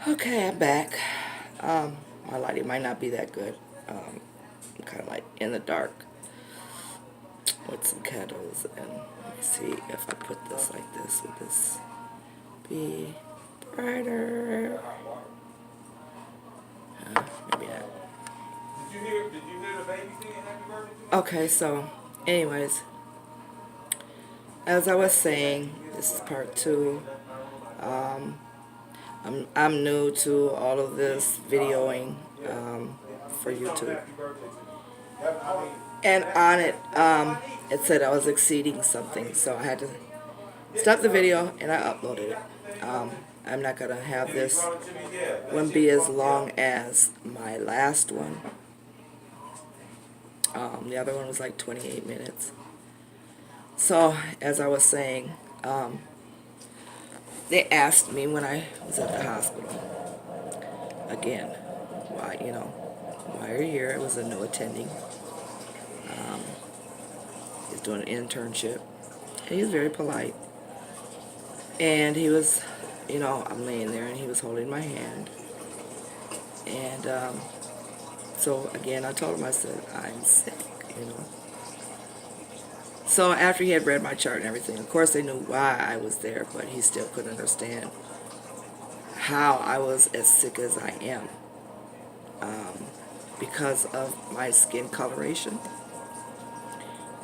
Okay, I'm back. My lighting might not be that good. I'm kind of like in the dark with some candles, and let me see if I put this like this. Would this be brighter? Maybe not. Did you hear the baby saying happy birthday to me? Okay, so, anyways, as I was saying, this is part two. Um, I'm new to all of this videoing for YouTube. And on it, it said I was exceeding something, so I had to stop the video and I uploaded it. I'm not going to have this one be as long as my last one. The other one was like 28 minutes. So, as I was saying, they asked me when I was at the hospital, again, why are you here? It was a no attending. He's doing an internship. And he was very polite. And he was, I'm laying there and he was holding my hand. And so again, I told him, I said, I'm sick. So after he had read my chart and everything, of course they knew why I was there, but he still couldn't understand how I was as sick as I am because of my skin coloration.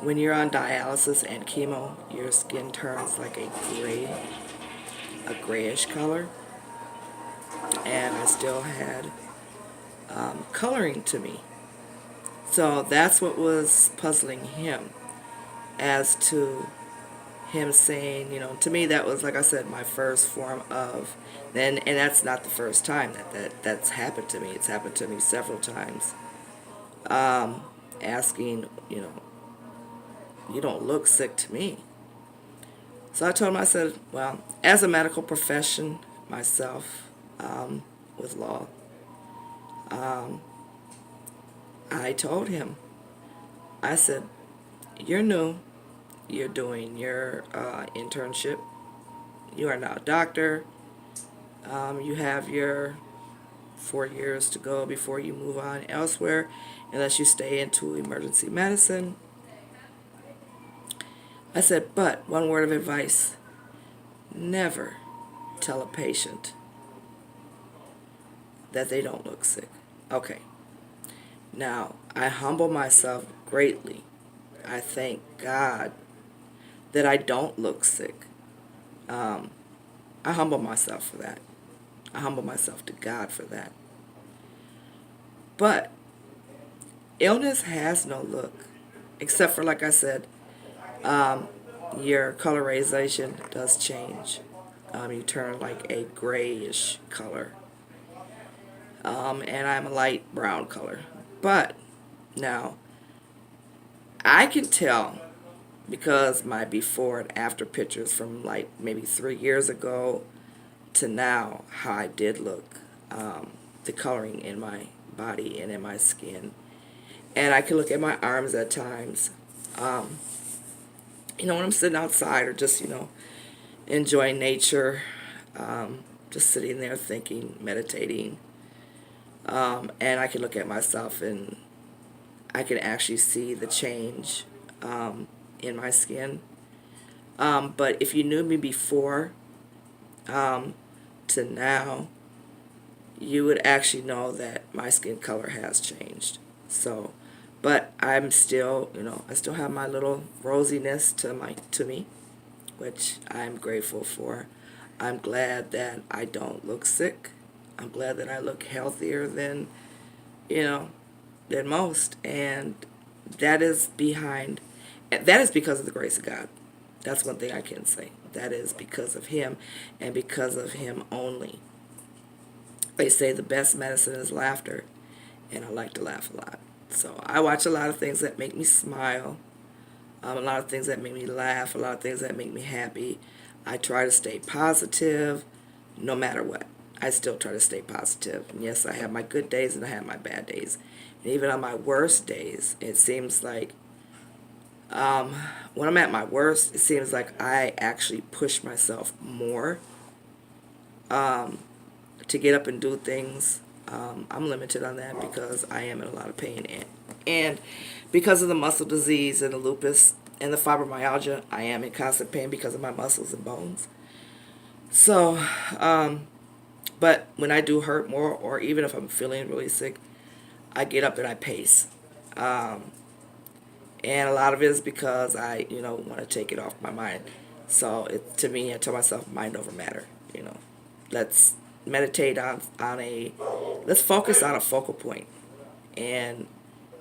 When you're on dialysis and chemo, your skin turns like a grayish color, and I still had coloring to me. So that's what was puzzling him, as to him saying, to me that was, like I said, my first form of, and that's not the first time that's happened to me. It's happened to me several times. Asking, you don't look sick to me. So I told him, I said, well, as a medical profession myself, with law, I told him, I said, you're new, you're doing your internship, you are now a doctor, you have your 4 years to go before you move on elsewhere, unless you stay into emergency medicine. I said, but one word of advice, never tell a patient that they don't look sick. Okay. Now, I humble myself greatly. I thank God that I don't look sick. I humble myself for that. I humble myself to God for that. But illness has no look, except for, like I said, your colorization does change. You turn like a grayish color. And I'm a light brown color. But now, I can tell, because my before and after pictures from like maybe 3 years ago to now, how I did look, the coloring in my body and in my skin. And I can look at my arms at times. When I'm sitting outside or just, enjoying nature, just sitting there thinking, meditating. And I can look at myself and I can actually see the change in my skin. But if you knew me before to now, you would actually know that my skin color has changed. So, but I'm still, I still have my little rosiness to me, which I'm grateful for. I'm glad that I don't look sick. I'm glad that I look healthier you know, than most, and that is because of the grace of God. That's one thing I can say. That is because of Him, and because of Him only. They say the best medicine is laughter, and I like to laugh a lot. So I watch a lot of things that make me smile, a lot of things that make me laugh, a lot of things that make me happy. I try to stay positive no matter what. I still try to stay positive. And yes, I have my good days and I have my bad days. And even on my worst days, it seems like when I'm at my worst, it seems like I actually push myself more to get up and do things, I'm limited on that because I am in a lot of pain. And because of the muscle disease and the lupus and the fibromyalgia, I am in constant pain because of my muscles and bones. So, but when I do hurt more, or even if I'm feeling really sick, I get up and I pace. Um, and a lot of it is because I, want to take it off my mind. So to me, I tell myself, mind over matter. Let's meditate let's focus on a focal point and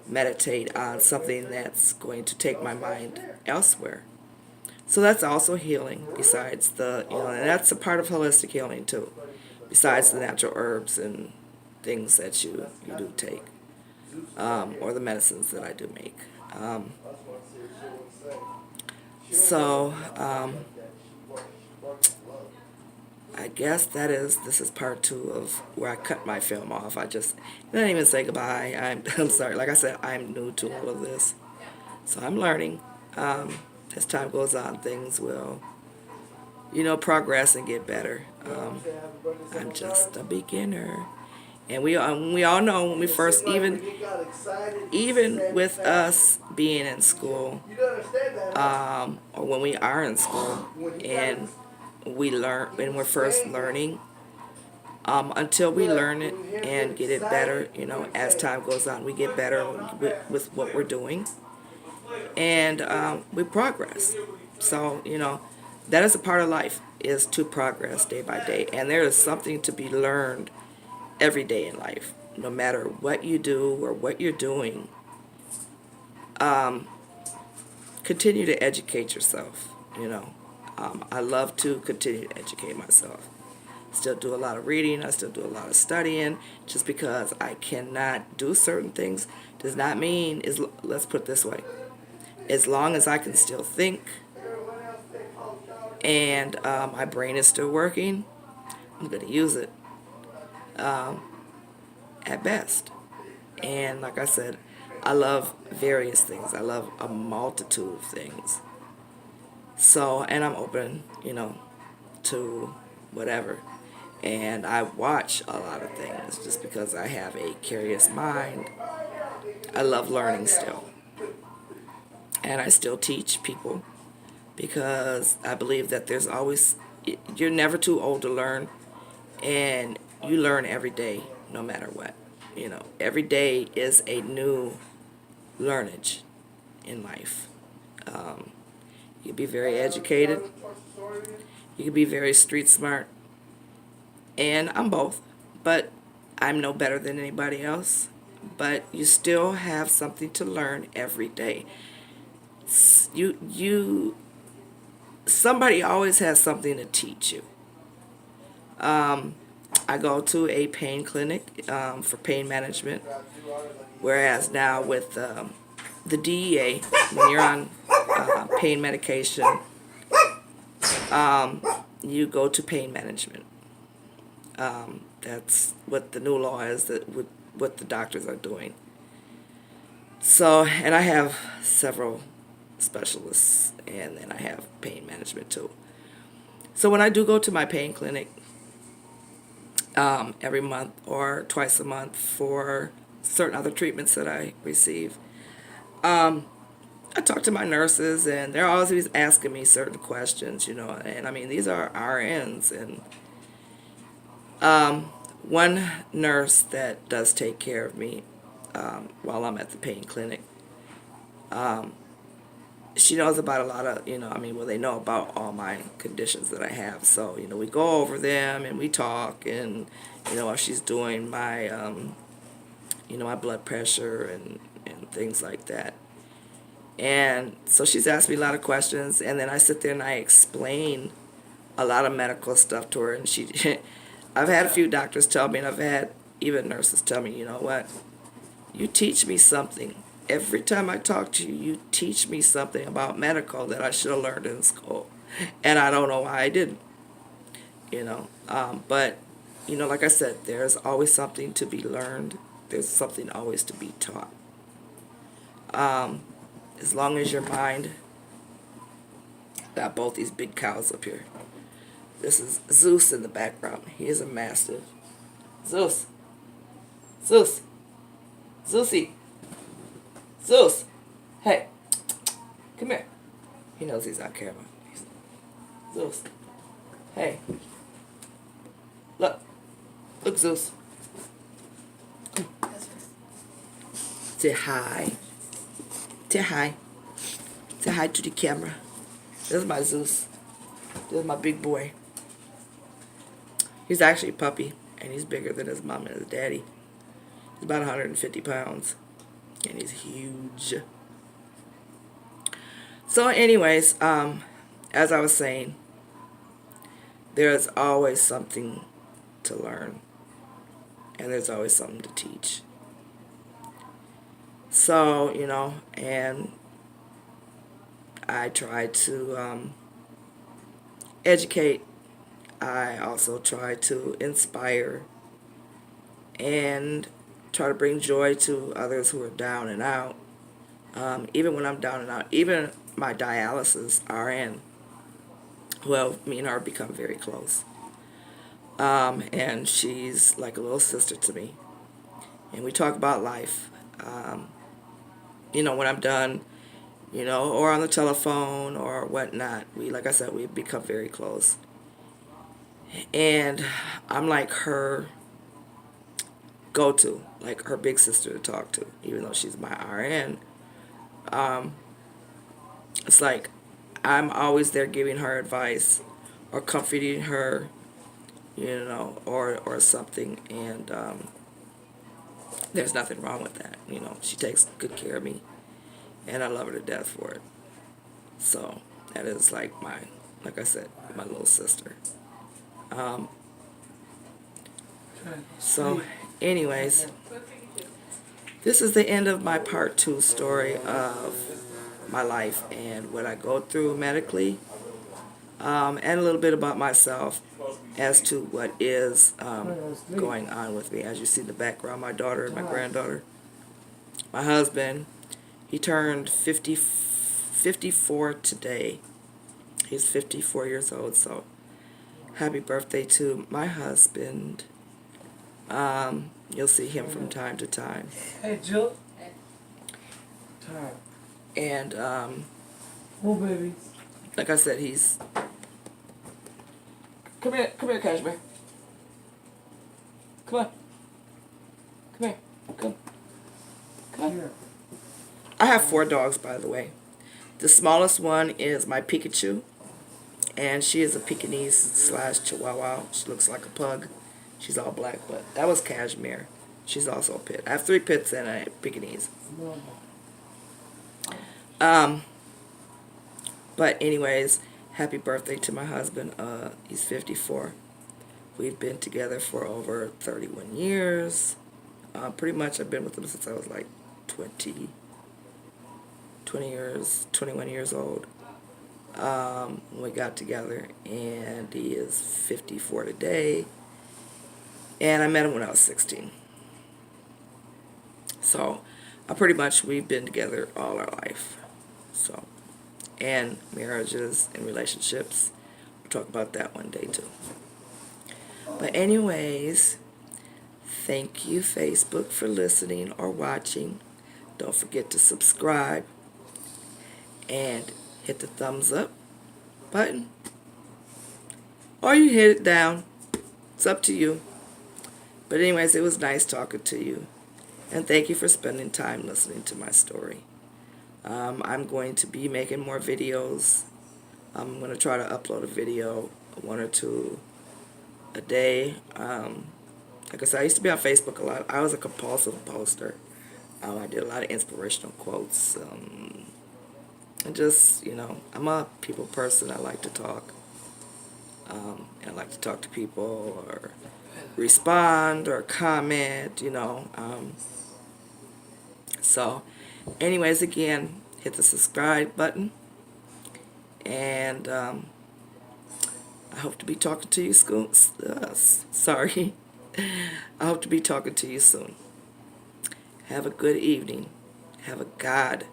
meditate on something that's going to take my mind elsewhere. So that's also healing. Besides and that's a part of holistic healing too. Besides the natural herbs and things that you do take, or the medicines that I do make. Um, So, I guess this is part 2 of where I cut my film off. I didn't even say goodbye. I'm sorry. Like I said, I'm new to all of this. So I'm learning. As time goes on, things will, progress and get better. I'm just a beginner. And we all know when we first, even with us being in school, or when we are in school, and we learn when we're first learning, until we learn it and get it better, as time goes on, we get better with what we're doing, and we progress. So, that is a part of life, is to progress day by day, and there is something to be learned every day in life, no matter what you do or what you're doing. Continue to educate yourself. I love to continue to educate myself. Still do a lot of reading. I still do a lot of studying. Just because I cannot do certain things does not mean, let's put it this way, as long as I can still think and my brain is still working, I'm going to use it at best. And like I said, I love various things. I love a multitude of things. So, and I'm open, to whatever. And I watch a lot of things just because I have a curious mind. I love learning still. And I still teach people because I believe that you're never too old to learn, and you learn every day no matter what. Every day is a new learnage in life. You can be very educated. You can be very street smart. And I'm both. But I'm no better than anybody else. But you still have something to learn every day. Somebody always has something to teach you. I go to a pain clinic for pain management. Whereas now with the DEA, when you're on pain medication, you go to pain management. That's what the new law is, what the doctors are doing. So, and I have several specialists, and then I have pain management too. So when I do go to my pain clinic every month or twice a month for certain other treatments that I receive, I talk to my nurses, and they're always asking me certain questions, and I mean, these are RNs, and one nurse that does take care of me while I'm at the pain clinic, she knows about a lot of, they know about all my conditions that I have, so, we go over them, and we talk, and, while she's doing my, my blood pressure and things like that. And so she's asked me a lot of questions, and then I sit there and I explain a lot of medical stuff to her, and I've had a few doctors tell me, and I've had even nurses tell me, you know what, you teach me something. Every time I talk to you, you teach me something about medical that I should have learned in school, and I don't know why I didn't, but, like I said, there's always something to be learned. There's something always to be taught. As long as your mind, got both these big cows up here. This is Zeus in the background. He is a mastiff. Zeus. Zeus. Zeusy. Zeus. Hey. Come here. He knows he's on camera. Zeus. Hey. Look. Look, Zeus. Say hi. Say hi. Say hi to the camera. This is my Zeus. This is my big boy. He's actually a puppy, and he's bigger than his mom and his daddy. He's about 150 pounds, and he's huge. So anyways, as I was saying, there's always something to learn, and there's always something to teach. So, and I try to educate. I also try to inspire and try to bring joy to others who are down and out. Even when I'm down and out, even my dialysis RN, well, me and her become very close. And she's like a little sister to me. And we talk about life. When I'm done, or on the telephone or whatnot, like I said, we become very close. And I'm like her go-to, like her big sister to talk to, even though she's my RN. It's like I'm always there giving her advice or comforting her, or something. And there's nothing wrong with that. She takes good care of me, and I love her to death for it. So that is like I said, my little sister. So anyways, this is the end of my part 2 story of my life and what I go through medically, and a little bit about myself as to what is going on with me. As you see in the background, my daughter and my granddaughter. My husband, he turned 54 today. He's 54 years old, so happy birthday to my husband. You'll see him from time to time. Hey, Jill. Time. And, Oh, baby. like I said, he's... Come here, Cashmere. Come on. Come here. Come on. Here. I have 4 dogs, by the way. The smallest one is my Pikachu, and she is a Pekingese / Chihuahua. She looks like a pug. She's all black, but that was Cashmere. She's also a pit. I have 3 pits and a Pekingese. But anyways, happy birthday to my husband. He's 54. We've been together for over 31 years. Pretty much I've been with him since I was like 21 years old. When we got together, and he is 54 today. And I met him when I was 16. So, we've been together all our life. So, and marriages and relationships. We'll talk about that one day too. But anyways, thank you, Facebook, for listening or watching. Don't forget to subscribe and hit the thumbs up button. Or you hit it down. It's up to you. But anyways, it was nice talking to you. And thank you for spending time listening to my story. I'm going to be making more videos. I'm going to try to upload a video, 1 or 2 a day. Like I said, I used to be on Facebook a lot. I was a compulsive poster. I did a lot of inspirational quotes. And just, I'm a people person. I like to talk. I like to talk to people or respond or comment, So, anyways, again, hit the subscribe button. And I hope to be talking to you soon. Sorry. I hope to be talking to you soon. Have a good evening. Have a God-blessed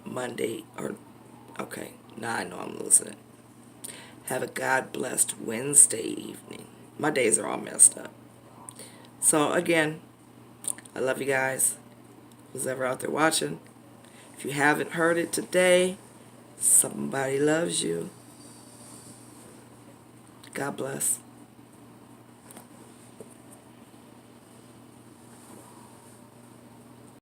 Monday. Okay, now I know I'm losing it. Have a God-blessed Wednesday evening. my days are all messed up. So again, I love you guys. Who's ever out there watching. If you haven't heard it today, somebody loves you. God bless.